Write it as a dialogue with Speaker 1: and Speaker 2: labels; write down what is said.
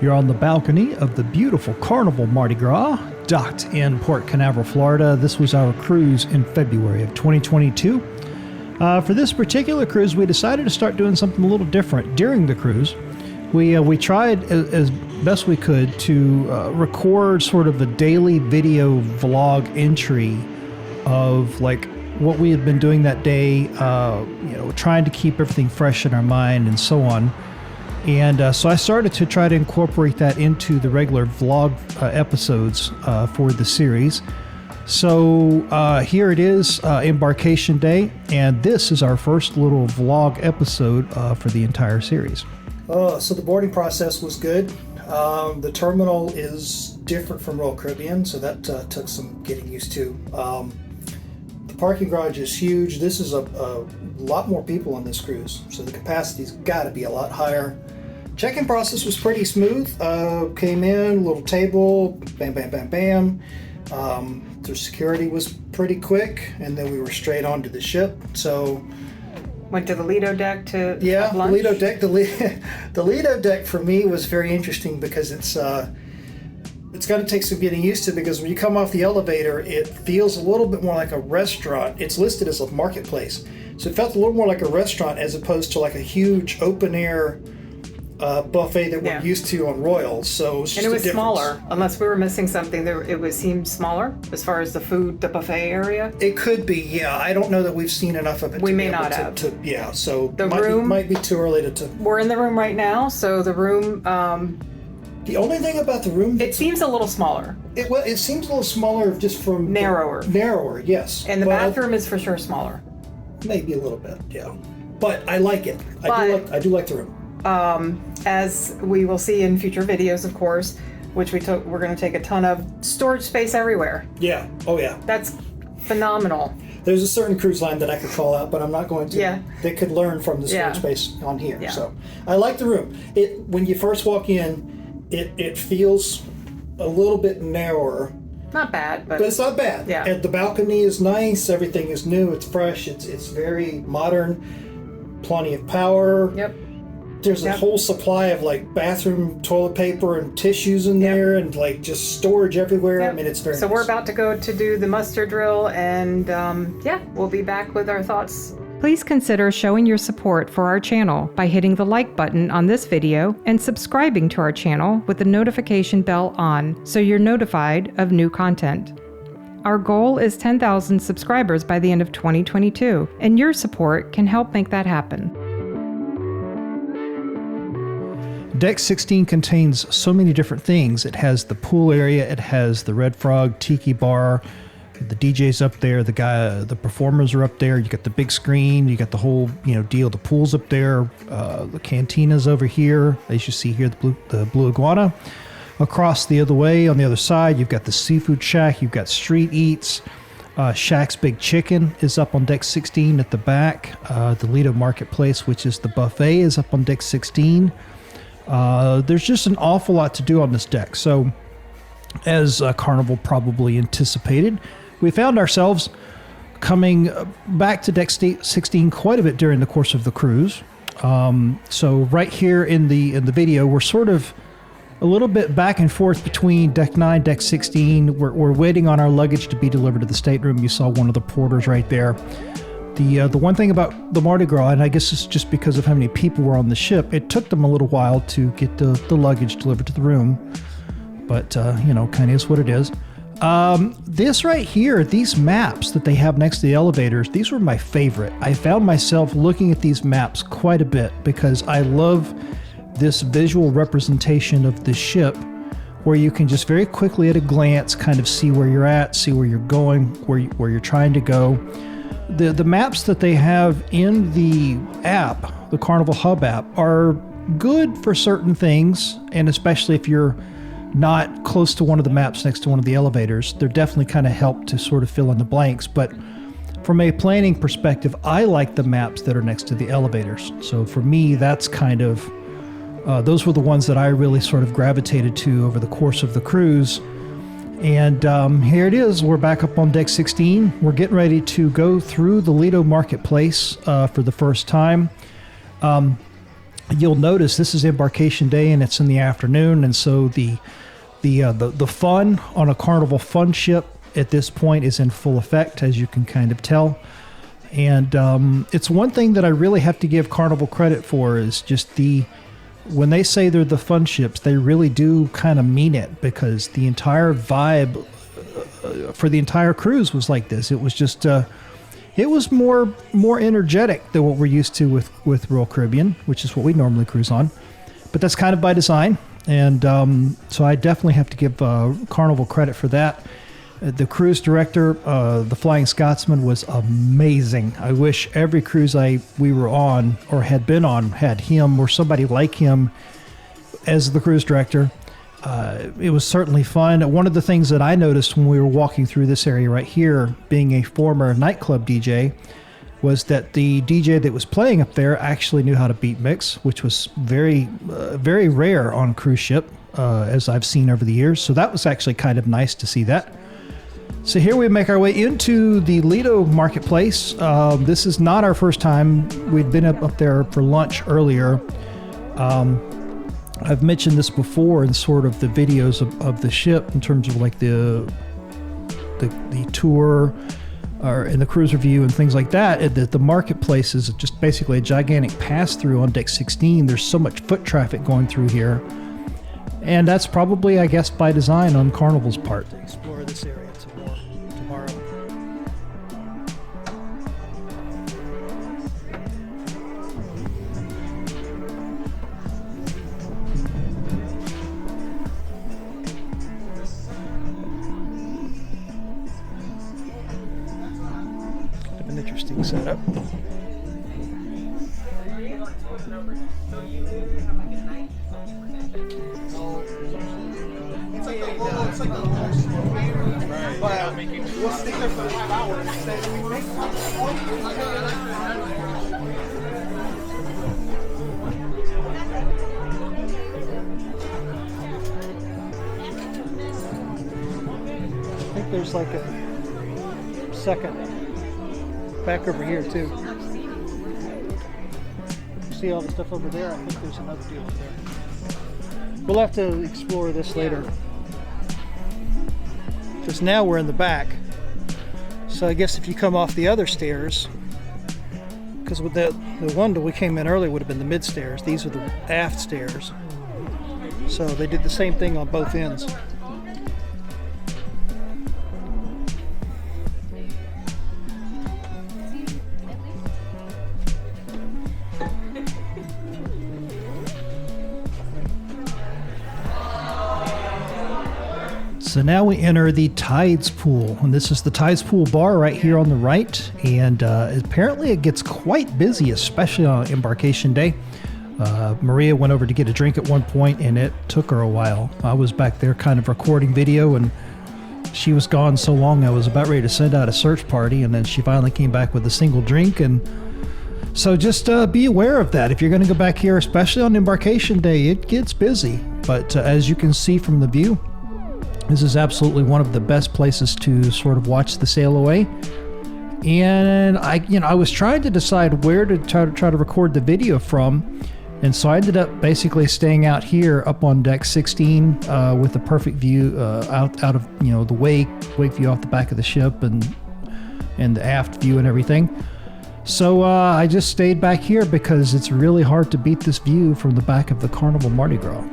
Speaker 1: You're on the balcony of the beautiful Carnival Mardi Gras, docked in Port Canaveral, Florida. This was our cruise in February of 2022. For this particular cruise, we decided to start doing something a little different during the cruise. We tried as best we could to record sort of a daily video vlog entry of like what we had been doing that day, trying to keep everything fresh in our mind and so on. And so I started to try to incorporate that into the regular vlog episodes for the series. So here it is, embarkation day, and this is our first little vlog episode for the entire series.
Speaker 2: So the boarding process was good. The terminal is different from Royal Caribbean, so that took some getting used to. The parking garage is huge. This is a lot more people on this cruise, so the capacity's got to be a lot higher. Check-in process was pretty smooth. Came in, little table, bam, bam, bam, bam. The security was pretty quick, and then we were straight onto the ship. So
Speaker 3: went to the Lido deck to
Speaker 2: have lunch?
Speaker 3: The
Speaker 2: Lido deck. The Lido deck for me was very interesting because it's going to take some getting used to, because when you come off the elevator, it feels a little bit more like a restaurant. It's listed as a marketplace, so it felt a little more like a restaurant as opposed to like a huge open air buffet that we're used to on Royals. So it's just
Speaker 3: and it was smaller, unless we were missing something. Seemed smaller as far as the food, the buffet area.
Speaker 2: It could be, yeah. I don't know that we've seen enough of it.
Speaker 3: We may not have.
Speaker 2: So
Speaker 3: the room
Speaker 2: might be too early to.
Speaker 3: We're in the room right now, so the room.
Speaker 2: The only thing about the room,
Speaker 3: it seems a little smaller.
Speaker 2: It seems a little smaller just from narrower, yes.
Speaker 3: And the bathroom is for sure smaller.
Speaker 2: Maybe a little bit, yeah. But I like it. I do like the room.
Speaker 3: As we will see in future videos, of course, which we're going to take a ton of storage space everywhere.
Speaker 2: Yeah. Oh, yeah.
Speaker 3: That's phenomenal.
Speaker 2: There's a certain cruise line that I could call out, but I'm not going to.
Speaker 3: Yeah.
Speaker 2: They could learn from the storage space on here.
Speaker 3: Yeah.
Speaker 2: So I like the room. When you first walk in, it feels a little bit narrower.
Speaker 3: Not bad, but
Speaker 2: it's not bad.
Speaker 3: Yeah.
Speaker 2: And the balcony is nice. Everything is new. It's fresh. It's very modern. Plenty of power.
Speaker 3: Yep.
Speaker 2: There's a whole supply of like bathroom toilet paper and tissues in there, and like just storage everywhere.
Speaker 3: Yep.
Speaker 2: I mean, it's very
Speaker 3: So
Speaker 2: nice.
Speaker 3: we're about to go to do the muster drill, and we'll be back with our thoughts. Please consider showing your support for our channel by hitting the like button on this video and subscribing to our channel with the notification bell on so you're notified of new content. Our goal is 10,000 subscribers by the end of 2022, and your support can help make that happen.
Speaker 1: Deck 16 contains so many different things. It has the pool area, it has the Red Frog Tiki Bar, the DJ's up there, the performers are up there, you got the big screen, you got the whole deal, the pool's up there, the Cantina's over here, as you see here, the Blue Iguana. Across the other way, on the other side, you've got the Seafood Shack, you've got Street Eats, Shack's Big Chicken is up on deck 16 at the back, the Lido Marketplace, which is the buffet, is up on deck 16. There's just an awful lot to do on this deck. So, as Carnival probably anticipated, we found ourselves coming back to deck 16 quite a bit during the course of the cruise. So right here in the video, we're sort of a little bit back and forth between deck 9, deck 16. We're waiting on our luggage to be delivered to the stateroom. You saw one of the porters right there. The one thing about the Mardi Gras, and I guess it's just because of how many people were on the ship, it took them a little while to get the luggage delivered to the room. But, kind of is what it is. This right here, these maps that they have next to the elevators, these were my favorite. I found myself looking at these maps quite a bit because I love this visual representation of the ship where you can just very quickly at a glance kind of see where you're at, see where you're going, where you're trying to go. The maps that they have in the app, the Carnival Hub app, are good for certain things, and especially if you're not close to one of the maps next to one of the elevators, they're definitely kind of help to sort of fill in the blanks. But from a planning perspective, I like the maps that are next to the elevators. So for me, that's kind of, those were the ones that I really sort of gravitated to over the course of the cruise. And here it is. We're back up on deck 16. We're getting ready to go through the Lido Marketplace for the first time. you'll notice this is embarkation day and it's in the afternoon, and so the fun on a Carnival fun ship at this point is in full effect, as you can kind of tell. And it's one thing that I really have to give Carnival credit for is just when they say they're the fun ships, they really do kind of mean it, because the entire vibe for the entire cruise was like this. It was just it was more energetic than what we're used to with Royal Caribbean, which is what we normally cruise on. But that's kind of by design, and so I definitely have to give Carnival credit for that. The cruise director, the Flying Scotsman, was amazing. I wish every cruise we were on or had been on had him or somebody like him as the cruise director. It was certainly fun. One of the things that I noticed when we were walking through this area right here, being a former nightclub DJ, was that the DJ that was playing up there actually knew how to beat mix, which was very rare on a cruise ship, as I've seen over the years. So that was actually kind of nice to see that. So here we make our way into the Lido Marketplace. This is not our first time. We'd been up there for lunch earlier. I've mentioned this before in sort of the videos of the ship in terms of like the tour or in the cruise review and things like that. The marketplace is just basically a gigantic pass-through on deck 16. There's so much foot traffic going through here. And that's probably, I guess, by design on Carnival's part. To explore this area tomorrow. An interesting setup. I think there's like a second back over here too. See all the stuff over there? I think there's another deal over there. We'll have to explore this later. Because now we're in the back. So I guess if you come off the other stairs, because with the one that we came in earlier would have been the mid stairs. These are the aft stairs. So they did the same thing on both ends. So now we enter the Tides Pool, and this is the Tides Pool bar right here on the right, and apparently it gets quite busy, especially on embarkation day. Maria went over to get a drink at one point, and it took her a while. I was back there kind of recording video, and she was gone so long I was about ready to send out a search party, and then she finally came back with a single drink. And so just be aware of that. If you're going to go back here, especially on embarkation day, it gets busy. But as you can see from the view, this is absolutely one of the best places to sort of watch the sail away. And I was trying to decide where to try to record the video from, and so I ended up basically staying out here up on deck 16 with a perfect view out of the wake view off the back of the ship and the aft view and everything. So I just stayed back here because it's really hard to beat this view from the back of the Carnival Mardi Gras.